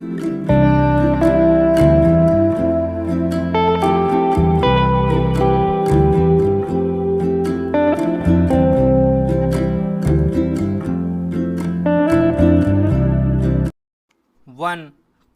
1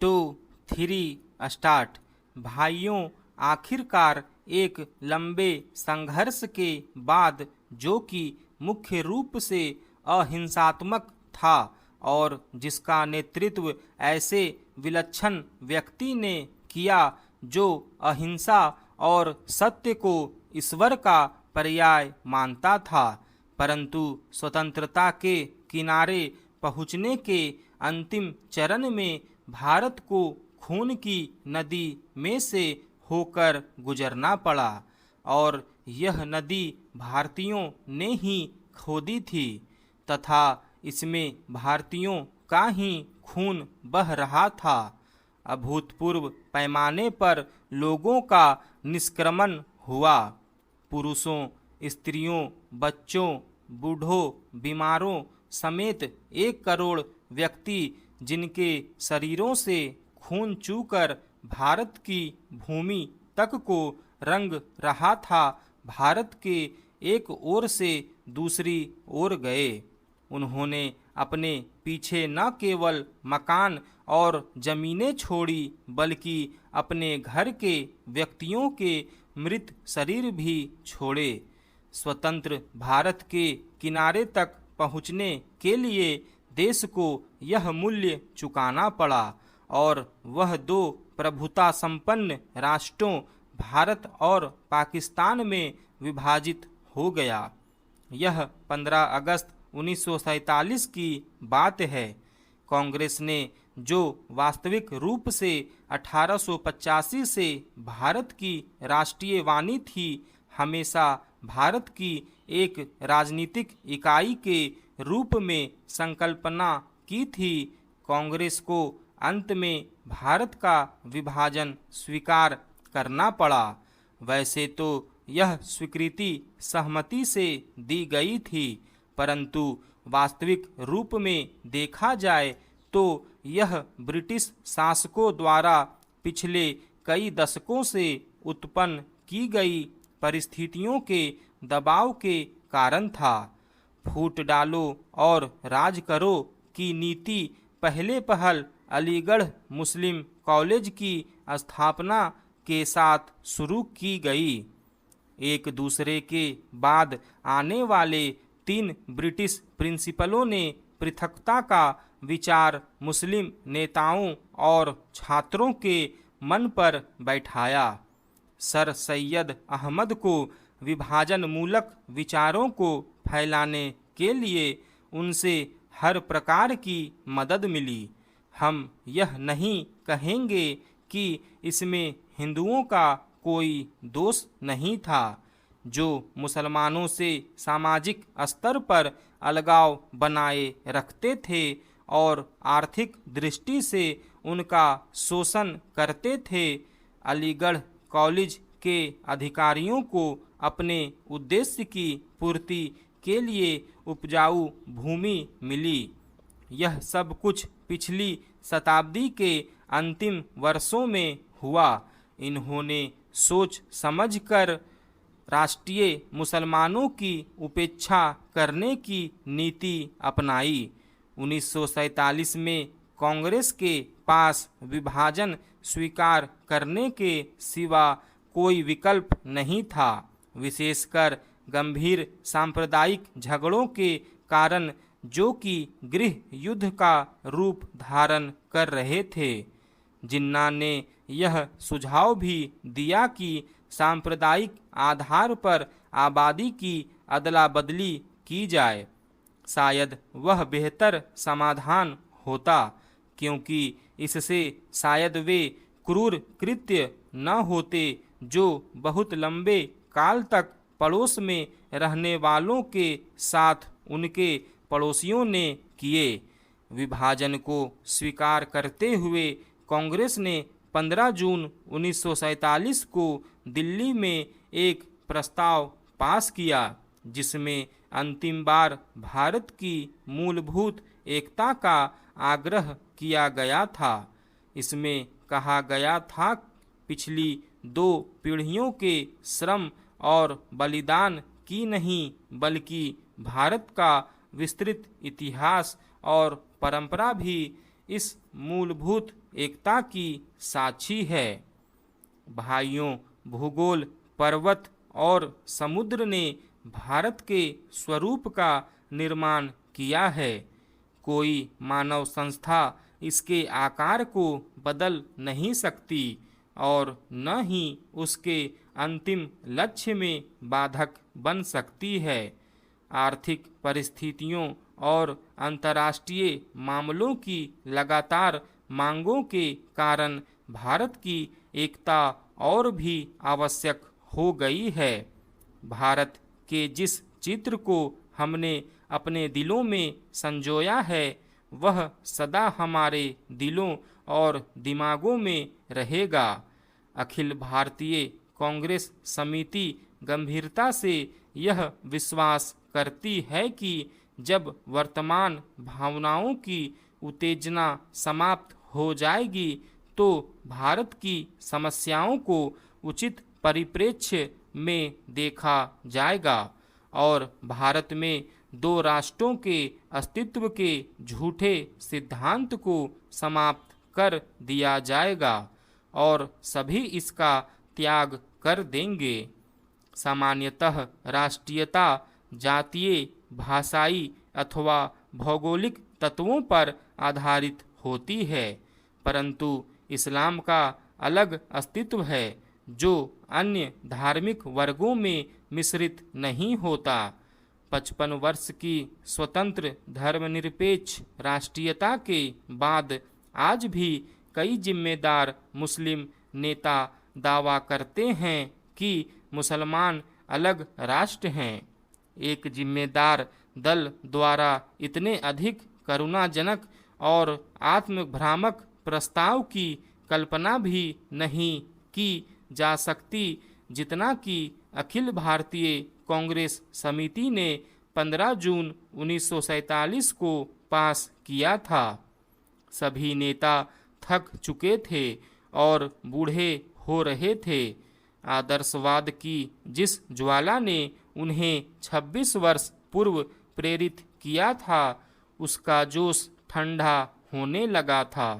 2 3 start. भाइयों, आखिरकार एक लंबे संघर्ष के बाद, जो कि मुख्य रूप से अहिंसात्मक था और जिसका नेतृत्व ऐसे विलक्षण व्यक्ति ने किया जो अहिंसा और सत्य को ईश्वर का पर्याय मानता था, परंतु स्वतंत्रता के किनारे पहुँचने के अंतिम चरण में भारत को खून की नदी में से होकर गुजरना पड़ा और यह नदी भारतीयों ने ही खोदी थी तथा इसमें भारतीयों का ही खून बह रहा था। अभूतपूर्व पैमाने पर लोगों का निष्क्रमण हुआ। पुरुषों, स्त्रियों, बच्चों, बूढ़ों, बीमारों समेत 1 करोड़ व्यक्ति, जिनके शरीरों से खून चूकर भारत की भूमि तक को रंग रहा था, भारत के एक ओर से दूसरी ओर गए। उन्होंने अपने पीछे न केवल मकान और जमीनें छोड़ी, बल्कि अपने घर के व्यक्तियों के मृत शरीर भी छोड़े। स्वतंत्र भारत के किनारे तक पहुँचने के लिए देश को यह मूल्य चुकाना पड़ा और वह 2 प्रभुता संपन्न राष्ट्रों भारत और पाकिस्तान में विभाजित हो गया। यह 15 अगस्त 1947 की बात है। कांग्रेस ने, जो वास्तविक रूप से 1885 से भारत की राष्ट्रीय वाणी थी, हमेशा भारत की एक राजनीतिक इकाई के रूप में संकल्पना की थी। कांग्रेस को अंत में भारत का विभाजन स्वीकार करना पड़ा। वैसे तो यह स्वीकृति सहमति से दी गई थी, परंतु वास्तविक रूप में देखा जाए तो यह ब्रिटिश शासकों द्वारा पिछले कई दशकों से उत्पन्न की गई परिस्थितियों के दबाव के कारण था। फूट डालो और राज करो की नीति पहले पहल अलीगढ़ मुस्लिम कॉलेज की स्थापना के साथ शुरू की गई। एक दूसरे के बाद आने वाले 3 ब्रिटिश प्रिंसिपलों ने पृथकता का विचार मुस्लिम नेताओं और छात्रों के मन पर बैठाया। सर सैयद अहमद को विभाजन मूलक विचारों को फैलाने के लिए उनसे हर प्रकार की मदद मिली। हम यह नहीं कहेंगे कि इसमें हिंदुओं का कोई दोष नहीं था, जो मुसलमानों से सामाजिक स्तर पर अलगाव बनाए रखते थे और आर्थिक दृष्टि से उनका शोषण करते थे। अलीगढ़ कॉलेज के अधिकारियों को अपने उद्देश्य की पूर्ति के लिए उपजाऊ भूमि मिली। यह सब कुछ पिछली शताब्दी के अंतिम वर्षों में हुआ। इन्होंने सोच समझकर राष्ट्रीय मुसलमानों की उपेक्षा करने की नीति अपनाई। 1947 में कांग्रेस के पास विभाजन स्वीकार करने के सिवा कोई विकल्प नहीं था, विशेषकर गंभीर सांप्रदायिक झगड़ों के कारण, जो कि गृह युद्ध का रूप धारण कर रहे थे। जिन्ना ने यह सुझाव भी दिया कि सांप्रदायिक आधार पर आबादी की अदला बदली की जाए। शायद वह बेहतर समाधान होता, क्योंकि इससे शायद वे क्रूर कृत्य न होते जो बहुत लंबे काल तक पड़ोस में रहने वालों के साथ उनके पड़ोसियों ने किए। विभाजन को स्वीकार करते हुए कांग्रेस ने 15 जून 1947 को दिल्ली में एक प्रस्ताव पास किया, जिसमें अंतिम बार भारत की मूलभूत एकता का आग्रह किया गया था। इसमें कहा गया था पिछली 2 पीढ़ियों के श्रम और बलिदान की नहीं बल्कि भारत का विस्तृत इतिहास और परंपरा भी इस मूलभूत एकता की साक्षी है। भाइयों, भूगोल, पर्वत और समुद्र ने भारत के स्वरूप का निर्माण किया है। कोई मानव संस्था इसके आकार को बदल नहीं सकती और न ही उसके अंतिम लक्ष्य में बाधक बन सकती है। आर्थिक परिस्थितियों और अंतर्राष्ट्रीय मामलों की लगातार मांगों के कारण भारत की एकता और भी आवश्यक हो गई है। भारत के जिस चित्र को हमने अपने दिलों में संजोया है वह सदा हमारे दिलों और दिमागों में रहेगा। अखिल भारतीय कांग्रेस समिति गंभीरता से यह विश्वास करती है कि जब वर्तमान भावनाओं की उत्तेजना समाप्त हो जाएगी तो भारत की समस्याओं को उचित परिप्रेक्ष्य में देखा जाएगा और भारत में 2 राष्ट्रों के अस्तित्व के झूठे सिद्धांत को समाप्त कर दिया जाएगा और सभी इसका त्याग कर देंगे। सामान्यतः राष्ट्रीयता जातीय, भाषाई अथवा भौगोलिक तत्वों पर आधारित होती है, परंतु इस्लाम का अलग अस्तित्व है जो अन्य धार्मिक वर्गों में मिश्रित नहीं होता। 55 वर्ष की स्वतंत्र धर्मनिरपेक्ष राष्ट्रीयता के बाद आज भी कई जिम्मेदार मुस्लिम नेता दावा करते हैं कि मुसलमान अलग राष्ट्र हैं। एक जिम्मेदार दल द्वारा इतने अधिक करुणाजनक और आत्मभ्रामक प्रस्ताव की कल्पना भी नहीं की जा सकती जितना कि अखिल भारतीय कांग्रेस समिति ने 15 जून 1947 को पास किया था। सभी नेता थक चुके थे और बूढ़े हो रहे थे। आदर्शवाद की जिस ज्वाला ने उन्हें 26 वर्ष पूर्व प्रेरित किया था उसका जोश ठंडा होने लगा था।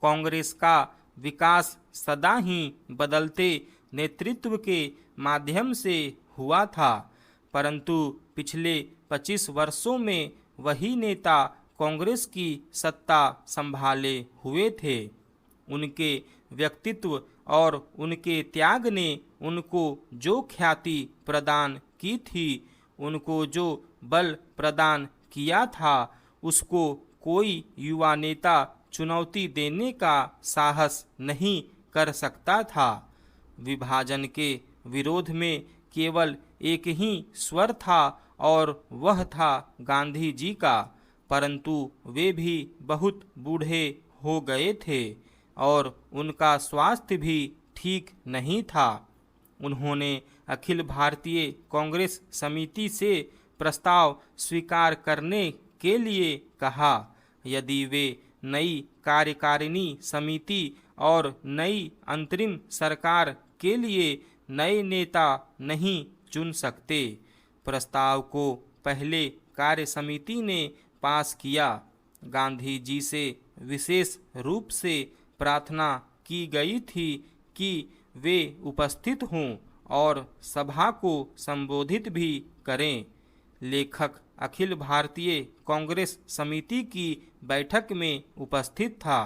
कांग्रेस का विकास सदा ही बदलते नेतृत्व के माध्यम से हुआ था, परंतु पिछले 25 वर्षों में वही नेता कांग्रेस की सत्ता संभाले हुए थे। उनके व्यक्तित्व और उनके त्याग ने उनको जो ख्याति प्रदान की थी, उनको जो बल प्रदान किया था, उसको कोई युवा नेता चुनौती देने का साहस नहीं कर सकता था। विभाजन के विरोध में केवल एक ही स्वर था और वह था गांधी जी का, परंतु वे भी बहुत बूढ़े हो गए थे और उनका स्वास्थ्य भी ठीक नहीं था। उन्होंने अखिल भारतीय कांग्रेस समिति से प्रस्ताव स्वीकार करने के लिए कहा। यदि वे नई कार्यकारिणी समिति और नई अंतरिम सरकार के लिए नए नेता नहीं चुन सकते। प्रस्ताव को पहले कार्य समिति ने पास किया। गांधी जी से विशेष रूप से प्रार्थना की गई थी कि वे उपस्थित हों और सभा को संबोधित भी करें। लेखक अखिल भारतीय कांग्रेस समिति की बैठक में उपस्थित था।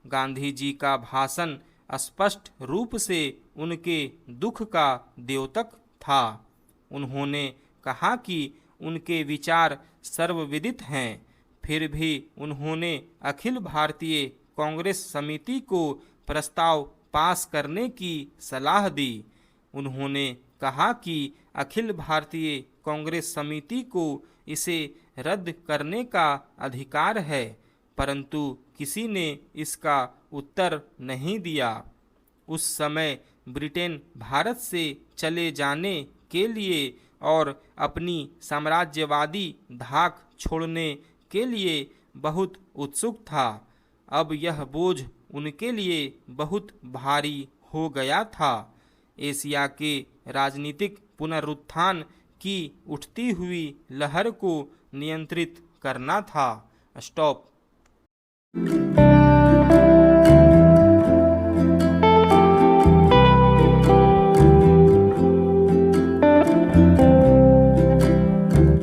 गांधी जी का भाषण स्पष्ट रूप से उनके दुख का द्योतक था। उन्होंने कहा कि उनके विचार सर्वविदित हैं, फिर भी उन्होंने अखिल भारतीय कांग्रेस समिति को प्रस्ताव पास करने की सलाह दी। उन्होंने कहा कि अखिल भारतीय कांग्रेस समिति को इसे रद्द करने का अधिकार है, परंतु किसी ने इसका उत्तर नहीं दिया। उस समय ब्रिटेन भारत से चले जाने के लिए और अपनी साम्राज्यवादी धाक छोड़ने के लिए बहुत उत्सुक था। अब यह बोझ उनके लिए बहुत भारी हो गया था। एशिया के राजनीतिक पुनरुत्थान की उठती हुई लहर को नियंत्रित करना था। स्टॉप।